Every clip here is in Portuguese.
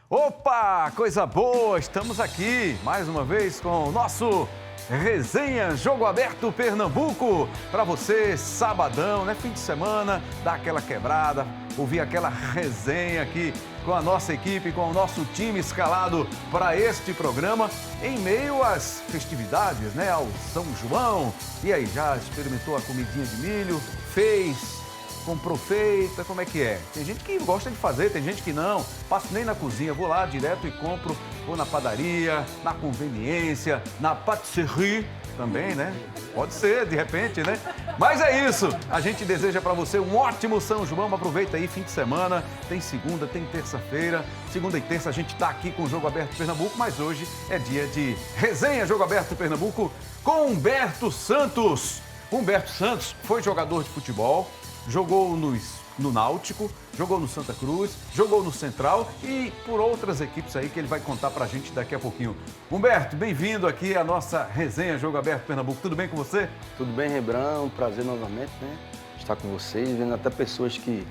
Opa, coisa boa! Estamos aqui mais uma vez com o nosso Resenha Jogo Aberto Pernambuco. Para você, sabadão, né? Fim de semana, dá aquela quebrada, ouvir aquela resenha aqui com a nossa equipe, com o nosso time escalado para este programa em meio às festividades, né? Ao São João. E aí, já experimentou a comidinha de milho? Fez? Comprou feita, como é que é? Tem gente que gosta de fazer, tem gente que não. Passo nem na cozinha, vou lá direto e compro. Vou na padaria, na conveniência, na patisserie também, né? Pode ser, de repente, né? Mas é isso. A gente deseja para você um ótimo São João. Aproveita aí, fim de semana. Tem segunda, tem terça-feira. Segunda e terça a gente tá aqui com o Jogo Aberto Pernambuco, mas hoje é dia de Resenha Jogo Aberto Pernambuco com Humberto Santos. Humberto Santos foi jogador de futebol. Jogou no Náutico, jogou no Santa Cruz, jogou no Central e por outras equipes aí que ele vai contar pra gente daqui a pouquinho. Humberto, bem-vindo aqui à nossa Resenha Jogo Aberto Pernambuco. Tudo bem com você? Tudo bem, Rembrandt. Um prazer novamente, né? Estar com vocês, vendo até pessoas que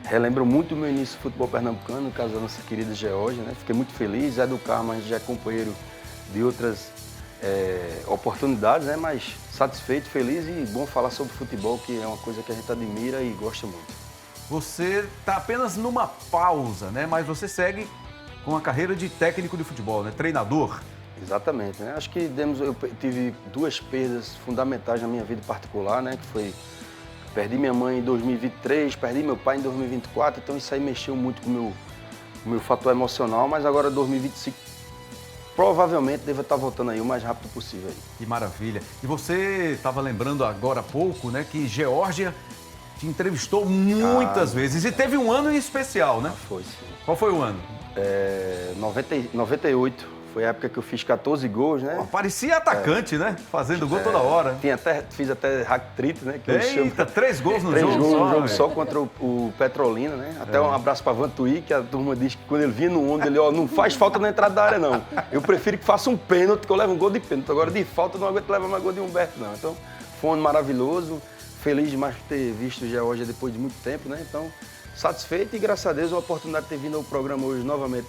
relembram muito o meu início do futebol pernambucano, no caso da nossa querida Geórgia, né? Fiquei muito feliz. Zé do Carmo, a gente já é companheiro de outras oportunidades, né? Mas satisfeito, feliz e bom falar sobre futebol, que é uma coisa que a gente admira e gosta muito. Você está apenas numa pausa, né? Mas você segue com a carreira de técnico de futebol, né? Treinador. Exatamente, né? Acho que eu tive duas perdas fundamentais na minha vida particular, né? Que foi, perdi minha mãe em 2023, perdi meu pai em 2024, então isso aí mexeu muito com o meu fator emocional, mas agora 2025 provavelmente deve estar voltando aí o mais rápido possível. Aí. Que maravilha. E você estava lembrando agora há pouco, né, que Geórgia te entrevistou muitas vezes e teve um ano em especial, né? Foi, sim. Qual foi o ano? 98. Foi a época que eu fiz 14 gols, né? Pô, parecia atacante, né? Fazendo gol toda hora. Fiz até hack-trick, né? Que Eita, 3 gols no 3 jogo gols só. no jogo só contra o Petrolina, né? Até um abraço para Vantuí, que a turma diz que quando ele vinha no onda, ele, não faz falta na entrada da área, não. Eu prefiro que faça um pênalti, que eu levo um gol de pênalti. Agora, de falta, eu não aguento levar mais gol de Humberto, não. Então, foi um ano maravilhoso. Feliz demais por ter visto o Geórgia depois de muito tempo, né? Então, satisfeito e, graças a Deus, uma oportunidade de ter vindo ao programa hoje novamente.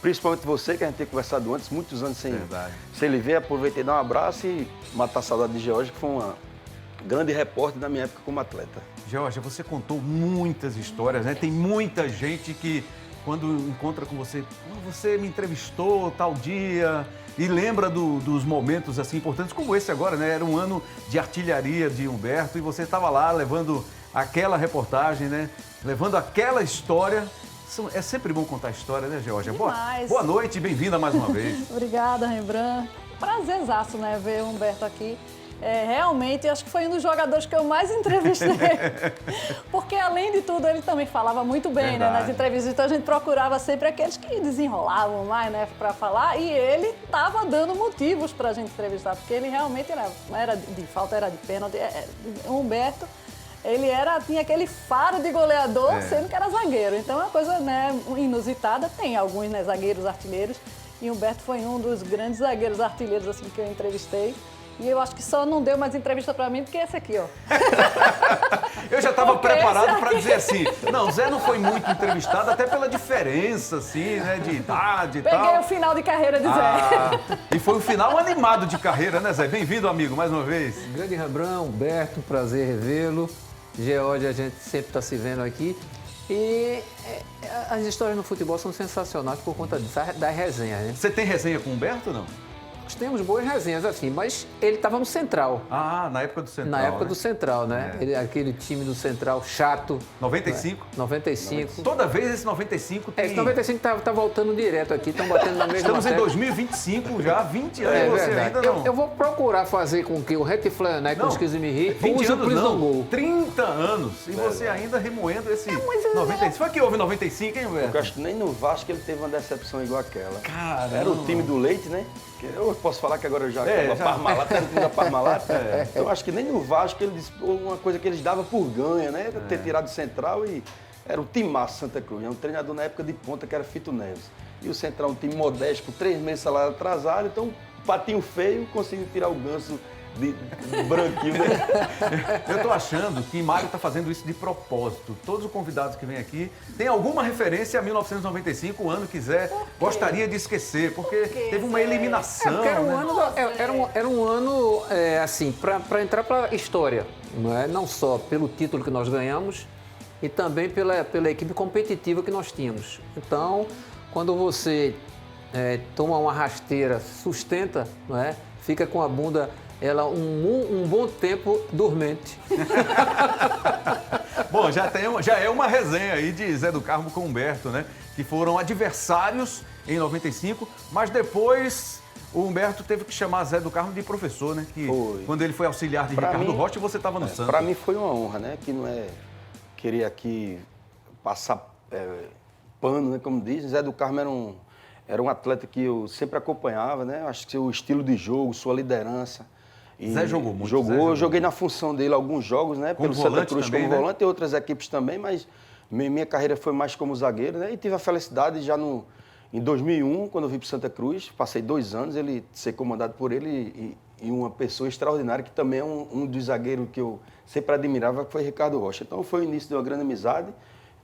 Principalmente você, que a gente tem conversado antes, muitos anos sem ele ver, aproveitei dar um abraço e matar a saudade de Geórgia, que foi uma grande repórter da minha época como atleta. Geórgia, você contou muitas histórias, né? Tem muita gente que, quando encontra com você, você me entrevistou tal dia, e lembra dos momentos assim importantes, como esse agora, né? Era um ano de artilharia de Humberto, e você estava lá levando aquela reportagem, né? Levando aquela história. É sempre bom contar a história, né, Geórgia? Boa noite e bem-vinda mais uma vez. Obrigada, Rembrandt. Prazerzaço, né, ver o Humberto aqui. Realmente, acho que foi um dos jogadores que eu mais entrevistei. Porque, além de tudo, ele também falava muito bem, né, nas entrevistas. Então, a gente procurava sempre aqueles que desenrolavam mais, né, para falar. E ele estava dando motivos para a gente entrevistar, porque ele realmente era de falta, era de pênalti. O Humberto... Ele tinha aquele faro de goleador, sendo que era zagueiro. Então é uma coisa, né, inusitada. Tem alguns, né, zagueiros artilheiros. E o Humberto foi um dos grandes zagueiros artilheiros assim, que eu entrevistei. E eu acho que só não deu mais entrevista pra mim do que esse aqui, ó. Eu já estava preparado para dizer assim, não, Zé não foi muito entrevistado, até pela diferença, assim, né, de idade e tal. Peguei o final de carreira de Zé. E foi um final animado de carreira, né, Zé? Bem-vindo, amigo, mais uma vez. Grande Rembrandt, Humberto, prazer revê-lo. Geórgia, a gente sempre está se vendo aqui. E as histórias no futebol são sensacionais por conta das resenhas, né? Você tem resenha com o Humberto ou não? Nós temos boas resenhas, assim, mas ele estava no Central. Ah, na época do Central, Na época do Central, né? Aquele time do Central chato. 95? Né? 95. Toda vez esse 95 tem... Esse 95 tá voltando direto aqui, estão batendo na mesma Estamos matéria. em 2025 já, 20 anos, você verdade. ainda não... Eu vou procurar fazer com que o Retiflan, né, com os 15 me rir, 20 use o anos Prison não, Gol. 30 anos. E você ainda remoendo esse 95. Foi que houve 95, hein, Humberto? Eu acho que nem no Vasco ele teve uma decepção igual aquela. Caramba. Era o time do Leite, né? Eu posso falar que agora eu já era Parmalat, era o time da Parmalat. Então eu acho que nem no Vasco ele disse uma coisa que eles davam por ganha, né? Ter tirado o Central e era o timaço Santa Cruz. É um treinador na época de ponta que era Fito Neves. E o Central, um time modesto, com 3 meses de salário atrasado, então patinho feio, conseguiu tirar o Ganso de branquinho, né? Eu tô achando que Mário tá fazendo isso de propósito. Todos os convidados que vêm aqui têm alguma referência a 1995, o ano que Zé gostaria de esquecer, porque teve uma eliminação. Porque era um né? ano, era um ano assim, para entrar para a história, não é? Não só pelo título que nós ganhamos e também pela equipe competitiva que nós tínhamos. Então, quando você toma uma rasteira, sustenta, não é? Fica com a bunda um bom tempo dormente. Bom, já é uma resenha aí de Zé do Carmo com Humberto, né? Que foram adversários em 95, mas depois o Humberto teve que chamar Zé do Carmo de professor, né? Que quando ele foi auxiliar de Ricardo Rocha, você estava no Santos. Para mim foi uma honra, né? Que não é querer aqui passar pano, né? Como diz, Zé do Carmo era um atleta que eu sempre acompanhava, né? Acho que o estilo de jogo, sua liderança. Zé jogou muito. Eu joguei na função dele alguns jogos, né? Como pelo Santa Cruz também, como né? volante e outras equipes também, mas minha carreira foi mais como zagueiro, né? E tive a felicidade já em 2001, quando eu vim para Santa Cruz, passei 2 anos, ele ser comandado por ele e uma pessoa extraordinária, que também é um dos zagueiros que eu sempre admirava, que foi Ricardo Rocha. Então foi o início de uma grande amizade.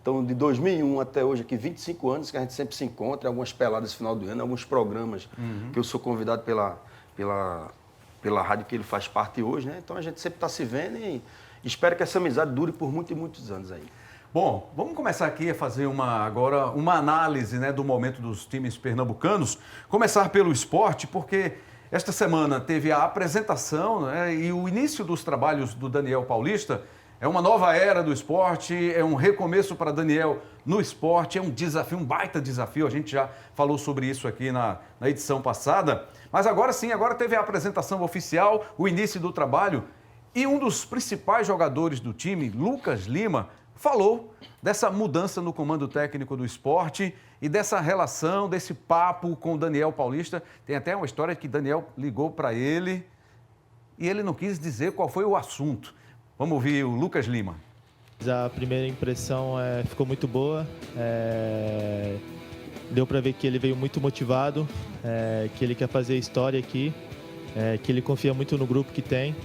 Então, de 2001 até hoje, aqui, 25 anos, que a gente sempre se encontra, algumas peladas no final do ano, alguns programas que eu sou convidado pela rádio que ele faz parte hoje, né? Então, a gente sempre está se vendo e espero que essa amizade dure por muitos e muitos anos aí. Bom, vamos começar aqui a fazer agora uma análise, né, do momento dos times pernambucanos. Começar pelo esporte, porque esta semana teve a apresentação, né, e o início dos trabalhos do Daniel Paulista. É uma nova era do esporte, é um recomeço para Daniel no esporte, é um desafio, um baita desafio. A gente já falou sobre isso aqui na edição passada. Mas agora sim, agora teve a apresentação oficial, o início do trabalho. E um dos principais jogadores do time, Lucas Lima, falou dessa mudança no comando técnico do esporte e dessa relação, desse papo com o Daniel Paulista. Tem até uma história que Daniel ligou para ele e ele não quis dizer qual foi o assunto. Vamos ouvir o Lucas Lima. A primeira impressão ficou muito boa. Deu para ver que ele veio muito motivado, que ele quer fazer história aqui, que ele confia muito no grupo que tem,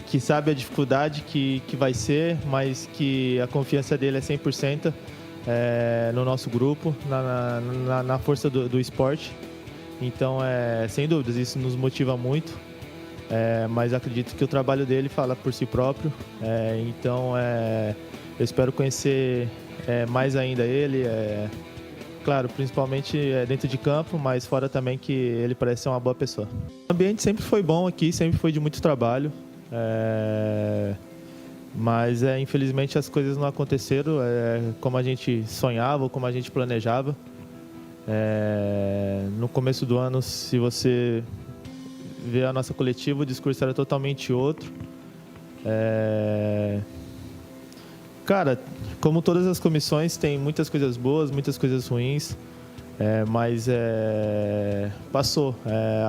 que sabe a dificuldade que vai ser, mas que a confiança dele é 100% no nosso grupo, na força do esporte. Então, sem dúvidas, isso nos motiva muito. Mas acredito que o trabalho dele fala por si próprio, então eu espero conhecer mais ainda ele, claro, principalmente dentro de campo, mas fora também, que ele parece ser uma boa pessoa. O ambiente sempre foi bom aqui, sempre foi de muito trabalho, mas infelizmente as coisas não aconteceram como a gente sonhava ou como a gente planejava. No começo do ano, se você ver a nossa coletiva, o discurso era totalmente outro. Cara, como todas as comissões, tem muitas coisas boas, muitas coisas ruins, mas passou.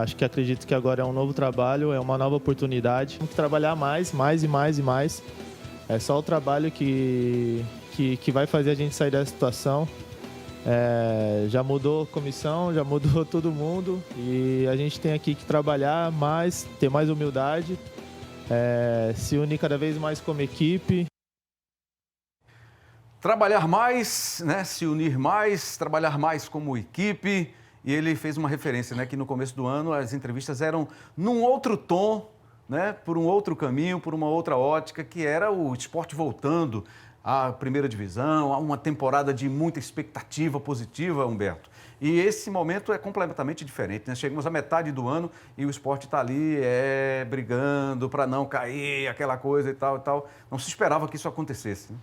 Acho que acredito que agora é um novo trabalho, é uma nova oportunidade. Tem que trabalhar mais e mais. É só o trabalho que vai fazer a gente sair dessa situação. Já mudou a comissão, já mudou todo mundo e a gente tem aqui que trabalhar mais, ter mais humildade, se unir cada vez mais como equipe. Trabalhar mais, né, se unir mais, trabalhar mais como equipe. E ele fez uma referência, né, que no começo do ano as entrevistas eram num outro tom, né, por um outro caminho, por uma outra ótica, que era o esporte voltando à primeira divisão, a uma temporada de muita expectativa positiva, Humberto. E esse momento é completamente diferente, né? Chegamos à metade do ano e o esporte está ali brigando para não cair, aquela coisa e tal e tal. Não se esperava que isso acontecesse, né?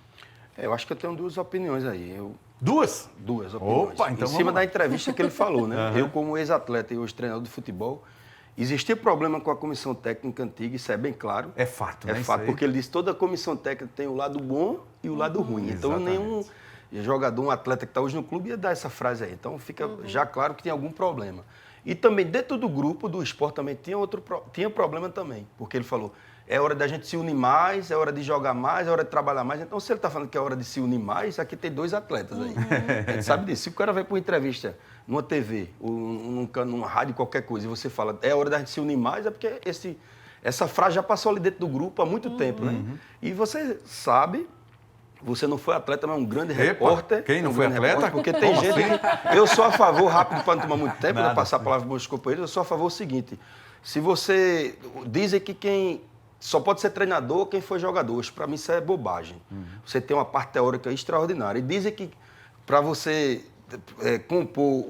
Eu acho que eu tenho 2 opiniões aí. Duas? 2 opiniões. Opa, então em cima da entrevista que ele falou, né? Eu, como ex-atleta e hoje treinador de futebol, existia problema com a comissão técnica antiga, isso é bem claro. É fato, né? É fato, porque ele disse que toda a comissão técnica tem o lado bom e o lado ruim. Então, nenhum jogador, um atleta que está hoje no clube ia dar essa frase aí. Então, fica já claro que tem algum problema. E também, dentro do grupo do esporte, também tinha problema também. Porque ele falou, é hora da gente se unir mais, é hora de jogar mais, é hora de trabalhar mais. Então, se ele está falando que é hora de se unir mais, aqui tem 2 atletas aí. A gente sabe disso. Se o cara vai para uma entrevista numa TV, ou numa rádio, qualquer coisa, e você fala, é hora da gente se unir mais, é porque essa frase já passou ali dentro do grupo há muito tempo, né? E você sabe... Você não foi atleta, mas é um grande repórter. Quem não foi atleta? Porque tem gente... Eu sou a favor, rápido, para não tomar muito tempo, né, passar a palavra para os meus companheiros, eu sou a favor do seguinte, se você... Dizem que quem só pode ser treinador quem foi jogador. Para mim isso é bobagem. Você tem uma parte teórica extraordinária. E dizem que para você compor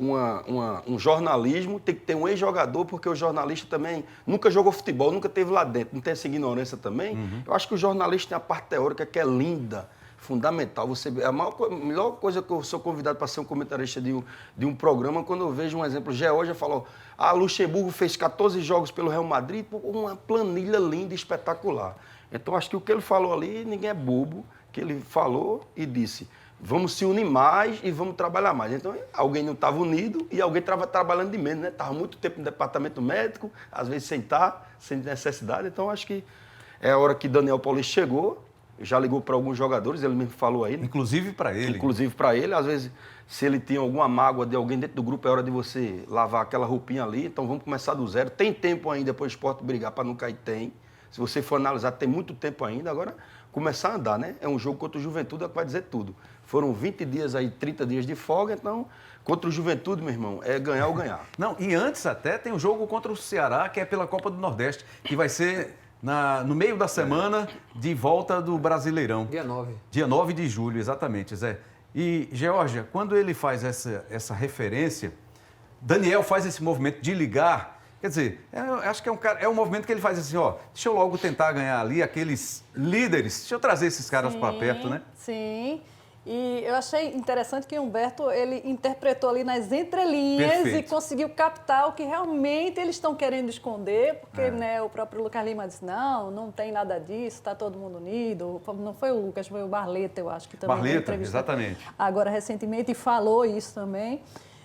um jornalismo tem que ter um ex-jogador, porque o jornalista também nunca jogou futebol, nunca esteve lá dentro, não tem essa ignorância também. Eu acho que o jornalista tem a parte teórica que é linda, fundamental. A melhor coisa que eu sou convidado para ser um comentarista de um programa, quando eu vejo um exemplo, o Georgia falou, Luxemburgo fez 14 jogos pelo Real Madrid, uma planilha linda e espetacular. Então, acho que o que ele falou ali, ninguém é bobo, que ele falou e disse, vamos se unir mais e vamos trabalhar mais. Então, alguém não estava unido e alguém estava trabalhando de menos, né? Estava muito tempo no departamento médico, às vezes sem estar, sem necessidade. Então, acho que é a hora que Daniel Paulista chegou, já ligou para alguns jogadores, ele mesmo falou aí. Né? Inclusive para ele. Inclusive para ele. Às vezes, se ele tinha alguma mágoa de alguém dentro do grupo, é hora de você lavar aquela roupinha ali. Então, vamos começar do zero. Tem tempo ainda para o esporte brigar para não cair? Tem. Se você for analisar, tem muito tempo ainda. Agora, começar a andar, né? É um jogo contra o Juventude, é que vai dizer tudo. Foram 20 dias aí, 30 dias de folga, então, contra o Juventude, meu irmão, é ganhar ou ganhar. Não, e antes até tem o jogo contra o Ceará, que é pela Copa do Nordeste, que vai ser no meio da semana de volta do Brasileirão. Dia 9. Dia 9 de julho, exatamente, Zé. E, Georgia, quando ele faz essa referência, Daniel faz esse movimento de ligar, quer dizer, acho que é um movimento que ele faz assim, deixa eu logo tentar ganhar ali aqueles líderes, deixa eu trazer esses caras para perto, né? Sim. E eu achei interessante que o Humberto, ele interpretou ali nas entrelinhas Perfeito. E conseguiu captar o que realmente eles estão querendo esconder, porque né, o próprio Lucas Lima disse, não tem nada disso, está todo mundo unido. Não foi o Lucas, foi o Barleta, eu acho que também. Barleta, exatamente. Agora, recentemente, e falou isso também.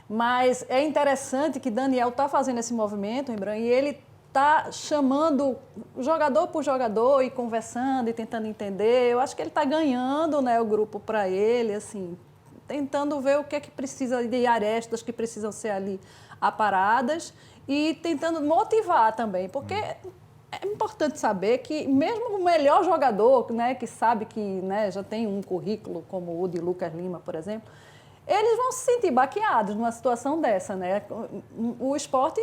Mas é interessante que Daniel está fazendo esse movimento, Rembrandt, e ele está chamando jogador por jogador e conversando e tentando entender. Eu acho que ele está ganhando, né, o grupo para ele, assim, tentando ver o que é que precisa de arestas que precisam ser ali aparadas e tentando motivar também, porque é importante saber que mesmo o melhor jogador, né, que sabe que né, já tem um currículo como o de Lucas Lima, por exemplo, eles vão se sentir baqueados numa situação dessa, né? O esporte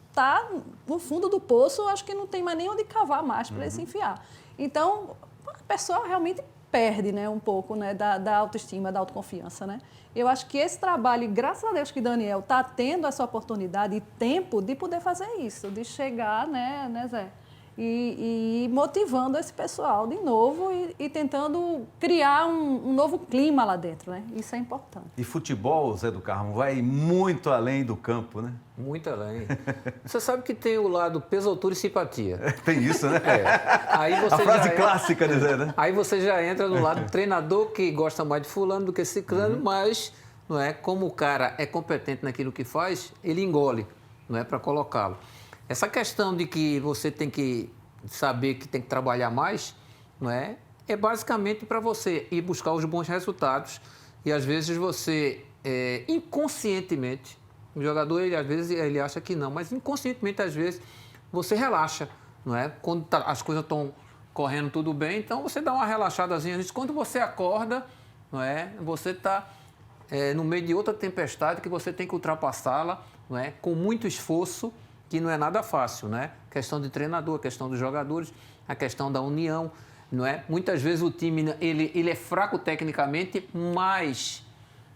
está no fundo do poço, acho que não tem mais nem onde cavar mais para ele se enfiar. Então, a pessoa realmente perde, né, um pouco, né, da autoestima, da autoconfiança, né? Eu acho que esse trabalho, graças a Deus que Daniel está tendo essa oportunidade e tempo de poder fazer isso, de chegar, né Zé? E motivando esse pessoal de novo e tentando criar um novo clima lá dentro, né? Isso é importante. E futebol, Zé do Carmo, vai muito além do campo, né? Muito além. Você sabe que tem o lado peso, altura e simpatia. Tem isso, né? Aí você a frase clássica de Zé, né? Aí você já entra no lado treinador que gosta mais de fulano do que ciclano, mas não é, como o cara é competente naquilo que faz, ele engole, não é, para colocá-lo. Essa questão de que você tem que saber que tem que trabalhar mais, não é? É basicamente para você ir buscar os bons resultados e às vezes você, inconscientemente, o jogador, às vezes ele acha que não, mas inconscientemente, às vezes, você relaxa, não é? Quando as coisas estão correndo tudo bem, então você dá uma relaxadazinha. Quando você acorda, não é? Você está no meio de outra tempestade que você tem que ultrapassá-la, não é? Com muito esforço, que não é nada fácil, né? Questão de treinador, a questão dos jogadores, a questão da união, não é? Muitas vezes o time ele é fraco tecnicamente, mas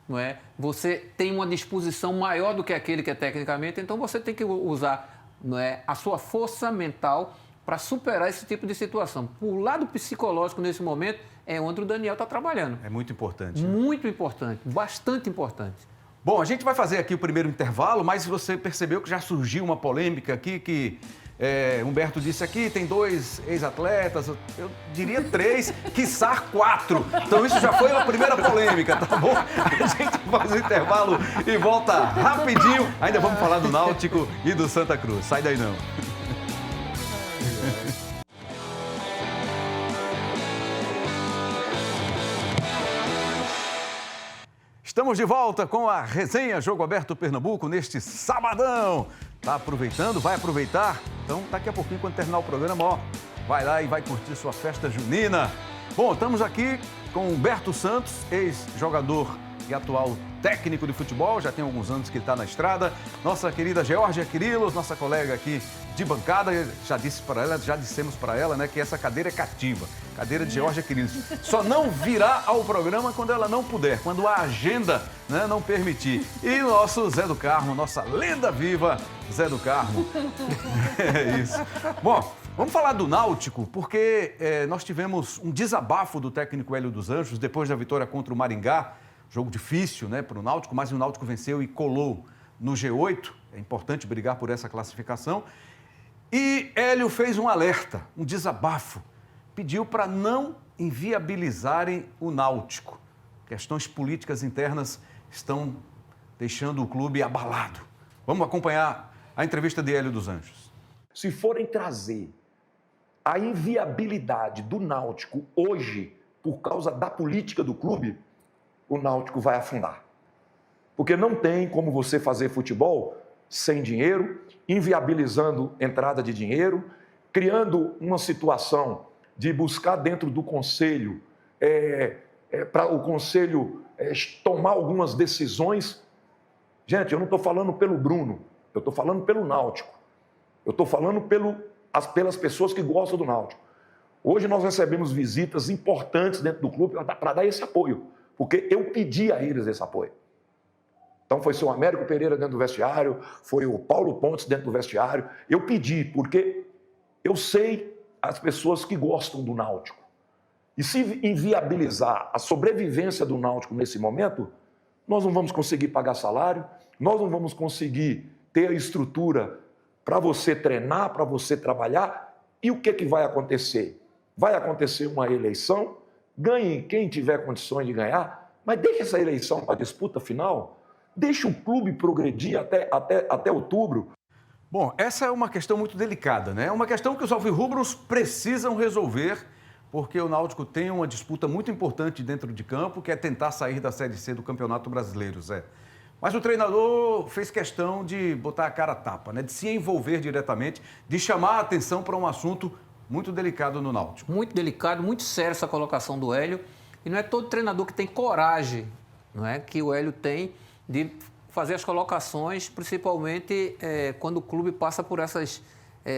não é? Você tem uma disposição maior do que aquele que é tecnicamente, então você tem que usar, não é, a sua força mental para superar esse tipo de situação. O lado psicológico nesse momento é onde o Daniel está trabalhando. É muito importante. Né? Muito importante, bastante importante. Bom, a gente vai fazer aqui o primeiro intervalo, mas você percebeu que já surgiu uma polêmica aqui que Humberto disse aqui, tem 2 ex-atletas, eu diria 3, quiçá 4. Então isso já foi a primeira polêmica, tá bom? A gente faz o intervalo e volta rapidinho. Ainda vamos falar do Náutico e do Santa Cruz. Sai daí não. Estamos de volta com a resenha Jogo Aberto Pernambuco neste sabadão. Tá aproveitando? Vai aproveitar? Então, daqui a pouquinho, quando terminar o programa, ó, vai lá e vai curtir sua festa junina. Bom, estamos aqui com Humberto Santos, ex-jogador e atual técnico de futebol, já tem alguns anos que ele está na estrada. Nossa querida Geórgia Quirilos, nossa colega aqui de bancada, já dissemos para ela, né, que essa cadeira é cativa. Cadeira de Geórgia Quirilos. Só não virá ao programa quando ela não puder, quando a agenda, né, não permitir. E nosso Zé do Carmo, nossa lenda viva, Zé do Carmo. É isso. Bom, vamos falar do Náutico, porque nós tivemos um desabafo do técnico Hélio dos Anjos depois da vitória contra o Maringá. Jogo difícil, né, para o Náutico, mas o Náutico venceu e colou no G8. É importante brigar por essa classificação. E Hélio fez um alerta, um desabafo. Pediu para não inviabilizarem o Náutico. Questões políticas internas estão deixando o clube abalado. Vamos acompanhar a entrevista de Hélio dos Anjos. Se forem trazer a inviabilidade do Náutico hoje por causa da política do clube, o Náutico vai afundar. Porque não tem como você fazer futebol sem dinheiro, inviabilizando entrada de dinheiro, criando uma situação de buscar dentro do conselho, para o conselho tomar algumas decisões. Gente, eu não estou falando pelo Bruno, eu estou falando pelo Náutico. Eu estou falando pelas pessoas que gostam do Náutico. Hoje nós recebemos visitas importantes dentro do clube para dar esse apoio. Porque eu pedi a eles esse apoio. Então foi o seu Américo Pereira dentro do vestiário, foi o Paulo Pontes dentro do vestiário. Eu pedi, porque eu sei as pessoas que gostam do Náutico. E se inviabilizar a sobrevivência do Náutico nesse momento, nós não vamos conseguir pagar salário, nós não vamos conseguir ter a estrutura para você treinar, para você trabalhar. E o que vai acontecer? Vai acontecer uma eleição. Ganhe quem tiver condições de ganhar, mas deixe essa eleição para a disputa final, deixe o clube progredir até outubro. Bom, essa é uma questão muito delicada, né? É uma questão que os alvirrubros precisam resolver, porque o Náutico tem uma disputa muito importante dentro de campo, que é tentar sair da Série C do Campeonato Brasileiro, Zé. Mas o treinador fez questão de botar a cara a tapa, né? De se envolver diretamente, de chamar a atenção para um assunto muito delicado no Náutico. Muito delicado, muito sério essa colocação do Hélio. E não é todo treinador que tem coragem, não é, que o Hélio tem de fazer as colocações, principalmente quando o clube passa por essas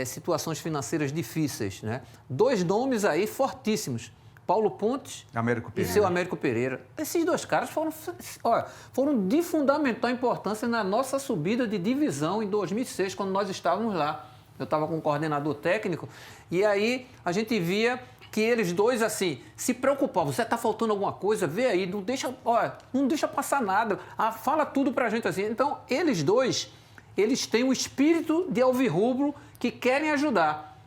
situações financeiras difíceis, né? Dois nomes aí fortíssimos, Paulo Pontes e seu Américo Pereira. Esses dois caras foram de fundamental importância na nossa subida de divisão em 2006, quando nós estávamos lá. Eu estava com um coordenador técnico e aí a gente via que eles dois, assim, se preocupavam. Você está faltando alguma coisa? Vê aí, não deixa passar nada. Fala tudo pra gente assim. Então, eles dois, eles têm o espírito de alvirrubro que querem ajudar.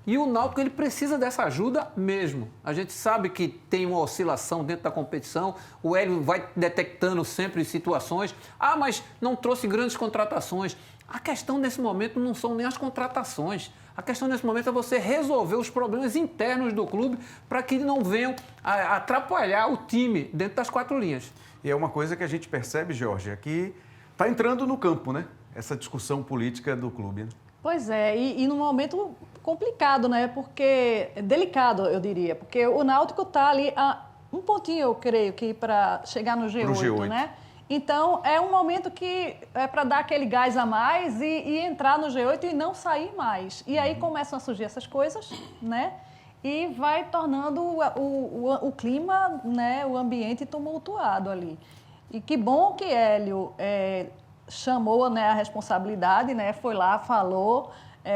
E o Náutico, ele precisa dessa ajuda mesmo. A gente sabe que tem uma oscilação dentro da competição, o Hélio vai detectando sempre situações. Mas não trouxe grandes contratações. A questão nesse momento não são nem as contratações. A questão nesse momento é você resolver os problemas internos do clube para que não venham a atrapalhar o time dentro das quatro linhas. E é uma coisa que a gente percebe, Jorge, é que está entrando no campo, né? Essa discussão política do clube. Né? Pois é, e num momento complicado, né? Porque, delicado, eu diria, porque o Náutico está ali a um pontinho, eu creio, que para chegar no G8, né? Então, é um momento que é para dar aquele gás a mais e entrar no G8 e não sair mais. E aí começam a surgir essas coisas, né? E vai tornando o clima, né? O ambiente tumultuado ali. E que bom que Hélio chamou, né, a responsabilidade, né? Foi lá, falou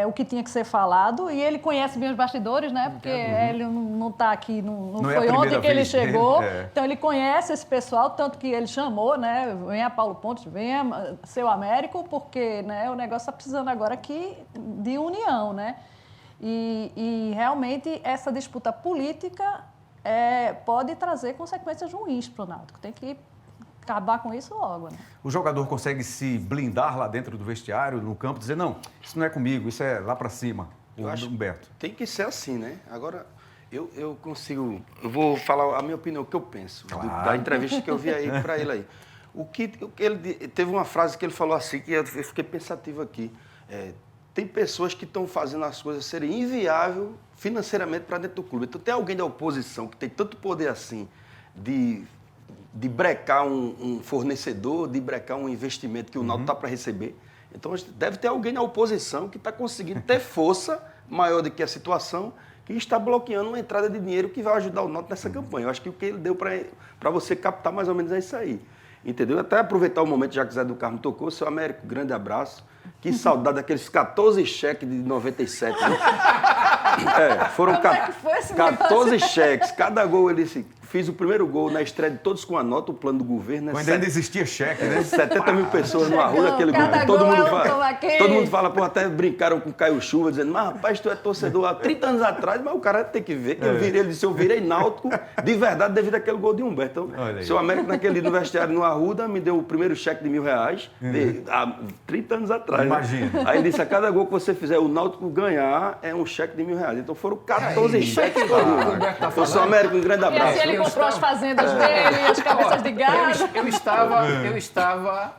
o que tinha que ser falado. E ele conhece bem os bastidores, né? Porque Hélio não está aqui, não foi ontem que ele chegou. Então, ele conhece esse pessoal, tanto que ele chamou, né? Venha Paulo Pontes, venha seu Américo, porque, né, o negócio está precisando agora aqui de união, né? E realmente essa disputa política pode trazer consequências ruins para o Náutico. Tem que acabar com isso logo, né? O jogador consegue se blindar lá dentro do vestiário, no campo, dizer, não, isso não é comigo, isso é lá para cima. Eu acho, Humberto. Tem que ser assim, né? Agora, eu vou falar a minha opinião, o que eu penso, da entrevista que eu vi aí para ele aí. Ele teve uma frase que ele falou assim, que eu fiquei pensativo aqui. Tem pessoas que estão fazendo as coisas serem inviáveis financeiramente para dentro do clube. Então, tem alguém da oposição que tem tanto poder assim de brecar um fornecedor, de brecar um investimento que o Náutico está para receber. Então, deve ter alguém na oposição que está conseguindo ter força maior do que a situação, que está bloqueando uma entrada de dinheiro que vai ajudar o Náutico nessa campanha. Eu acho que o que ele deu para você captar mais ou menos é isso aí. Entendeu? Até aproveitar o momento, já que Zé do Carmo tocou, seu Américo, grande abraço. Que saudade daqueles 14 cheques de 97. Né? Foram 14 cheques. Cada gol ele disse. Fiz o primeiro gol na estreia de Todos com a Nota, o plano do governo. Né? Quando ainda existia cheque, né? 70 mil pessoas no Arruda, aquele gol. Todo mundo fala, pô, até brincaram com o Caio Chuva, dizendo, mas rapaz, tu é torcedor há 30 anos atrás, mas o cara tem que ver que ele disse, eu virei náutico de verdade devido àquele gol de Humberto. Então, seu Américo naquele no vestiário no Arruda me deu o primeiro cheque de R$1.000 há 30 anos atrás. Imagina. Né? Aí ele disse, a cada gol que você fizer o Náutico ganhar é um cheque de R$1.000. Então foram 14 cheques. Então, seu Américo, um grande abraço. Ele comprou as fazendas dele, as cabeças de gado. Eu estava,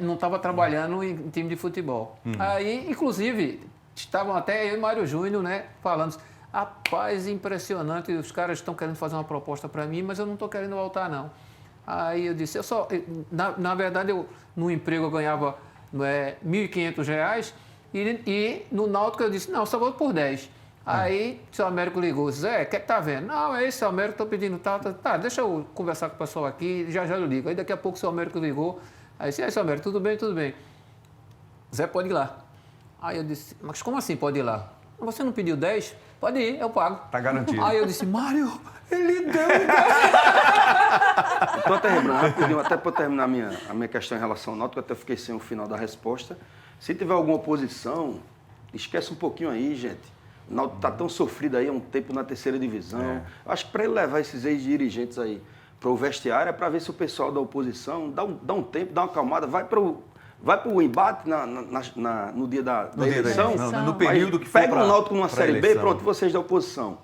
não estava trabalhando em time de futebol. Aí, inclusive, estavam até eu e Mário Júnior, né, falando, rapaz, impressionante, os caras estão querendo fazer uma proposta para mim, mas eu não estou querendo voltar, não. Aí eu disse, na verdade, no emprego eu ganhava R$1.500 e no Náutico eu disse, não, só vou por 10. Aí o seu Américo ligou, Zé, o que tá vendo? Não, é esse seu Américo, tô pedindo tá, deixa eu conversar com o pessoal aqui, já eu ligo. Aí daqui a pouco o seu Américo ligou, aí disse, seu Américo, tudo bem. Zé, pode ir lá. Aí eu disse, mas como assim pode ir lá? Você não pediu 10? Pode ir, eu pago. Tá garantido. Aí eu disse, Mário, ele deu 10. Então, até rapidinho, até para terminar a minha questão em relação ao Náutico, eu até fiquei sem o final da resposta. Se tiver alguma oposição, esquece um pouquinho aí, gente. O Náutico está tão sofrido aí há um tempo na terceira divisão. Acho que para ele levar esses ex-dirigentes aí para o vestiário é para ver se o pessoal da oposição dá um tempo, dá uma acalmada, vai para o embate no dia da eleição. No período que for pega o Náutico numa Série B, pronto, vocês da oposição.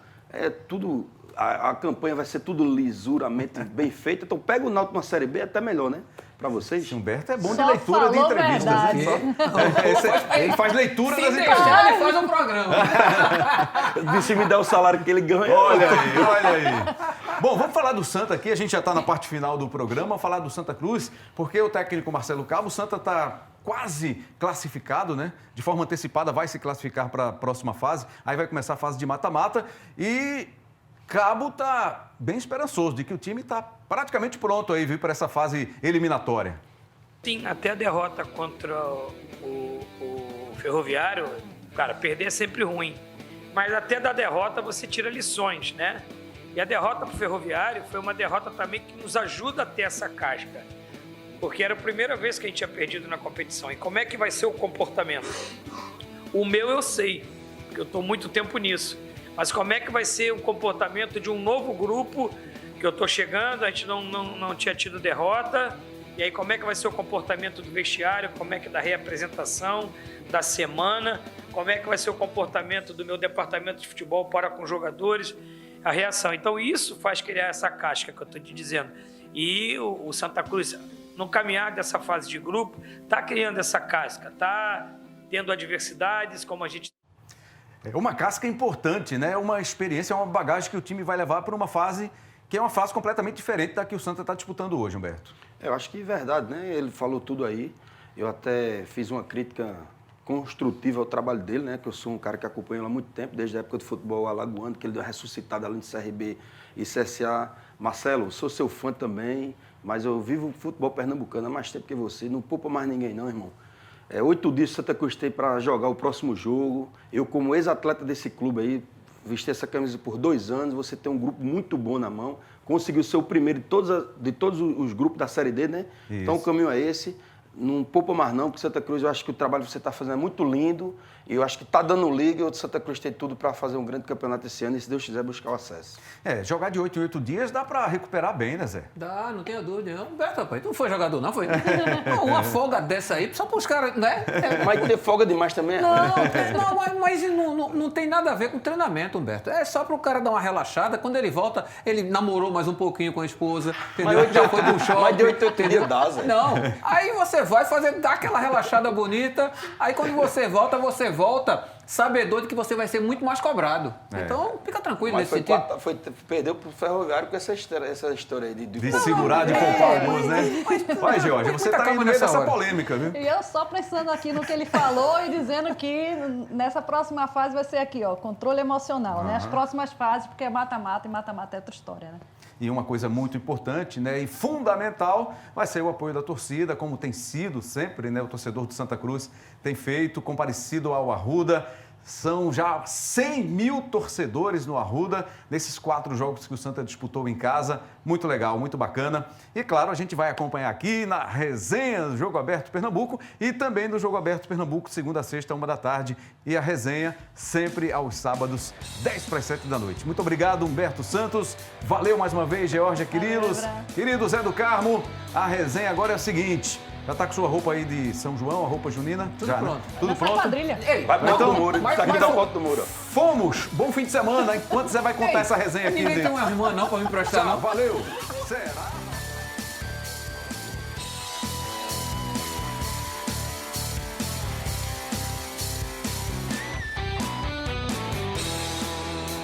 Tudo, a campanha vai ser tudo lisuramente bem feita, então pega o Náutico numa Série B, é até melhor, né? Para vocês. Humberto é bom de Só leitura de falou entrevistas. verdade. Ele faz leitura das Se entrevistas. deixar, ele faz um programa. Se me der o salário que ele ganha. Olha aí. Bom, vamos falar do Santa aqui. A gente já está na parte final do programa. Falar do Santa Cruz, porque o técnico Marcelo Cabo, o Santa está quase classificado, né? De forma antecipada, vai se classificar para a próxima fase. Aí vai começar a fase de mata-mata. E Cabo está bem esperançoso de que o time está praticamente pronto aí, viu, para essa fase eliminatória. Sim, até a derrota contra o Ferroviário, cara, perder é sempre ruim. Mas até da derrota você tira lições, né? E a derrota para o Ferroviário foi uma derrota também que nos ajuda a ter essa casca. Porque era a primeira vez que a gente tinha perdido na competição. E como é que vai ser o comportamento? O meu eu sei, porque eu estou muito tempo nisso. Mas como é que vai ser o comportamento de um novo grupo que eu estou chegando, a gente não tinha tido derrota, e aí como é que vai ser o comportamento do vestiário, como é que da reapresentação, da semana, como é que vai ser o comportamento do meu departamento de futebol para com os jogadores, a reação. Então isso faz criar essa casca que eu estou te dizendo. E o Santa Cruz, no caminhar dessa fase de grupo, está criando essa casca, está tendo adversidades, como a gente... É uma casca importante, né? Uma experiência, uma bagagem que o time vai levar para uma fase que é uma fase completamente diferente da que o Santa está disputando hoje, Humberto. Eu acho que é verdade, né? Ele falou tudo aí. Eu até fiz uma crítica construtiva ao trabalho dele, né? Que eu sou um cara que acompanha ele há muito tempo, desde a época do futebol alagoano, que ele deu uma ressuscitada além de CRB e CSA. Marcelo, sou seu fã também, mas eu vivo o futebol pernambucano há mais tempo que você. Não poupa mais ninguém não, irmão. 8 dias Santa Cruz tem para jogar o próximo jogo. Eu, como ex-atleta desse clube aí, vesti essa camisa por 2 anos. Você tem um grupo muito bom na mão. Conseguiu ser o primeiro de todos os grupos da Série D, né? Isso. Então o caminho é esse. não poupa mais não, porque Santa Cruz, eu acho que o trabalho que você está fazendo é muito lindo, e eu acho que está dando liga, e o Santa Cruz tem tudo para fazer um grande campeonato esse ano, e se Deus quiser, buscar o acesso. Jogar de 8 em 8 dias dá para recuperar bem, né, Zé? Dá, não tenha dúvida. Não, Humberto, rapaz, tu não foi jogador, não foi? Não, uma folga dessa aí, só para os caras, né? Mas ter folga demais também é ruim. Mas não tem nada a ver com treinamento, Humberto. É só para o cara dar uma relaxada. Quando ele volta, ele namorou mais um pouquinho com a esposa, entendeu? Já foi pro shopping. Mas de 8 em 8 dias dá, Zé. Não, aí você vai dar aquela relaxada bonita, aí quando você volta sabedor de que você vai ser muito mais cobrado. Então, fica tranquilo Mas nesse sentido. Perdeu pro Ferroviário com essa história aí De segurar, de poupar alguns, né? Vai, Georgia, você tá aí no meio dessa polêmica, viu? E eu só pensando aqui no que ele falou e dizendo que nessa próxima fase vai ser aqui, ó, controle emocional, né? As próximas fases, porque é mata-mata e mata-mata é outra história, né? E uma coisa muito importante, né, e fundamental, vai ser o apoio da torcida, como tem sido sempre, né? O torcedor do Santa Cruz tem feito, comparecido ao Arruda. São já 100 mil torcedores no Arruda, nesses 4 jogos que o Santa disputou em casa. Muito legal, muito bacana. E claro, a gente vai acompanhar aqui na resenha do Jogo Aberto Pernambuco e também no Jogo Aberto Pernambuco, segunda a sexta, 1 da tarde. E a resenha sempre aos sábados, 10 para as 7 da noite. Muito obrigado, Humberto Santos. Valeu mais uma vez, Georgia Quirilos. Querido Zé do Carmo, a resenha agora é a seguinte. Já tá com sua roupa aí de São João, a roupa junina? Tudo já, pronto. Né? Tudo pronto? Quadrilha. Ei, Vai pro do muro, tá aqui na foto do muro. Fomos! Bom fim de semana. Enquanto Zé vai contar essa resenha aqui. Ninguém tem uma irmã não para me emprestar, Tchau, não. valeu! Será?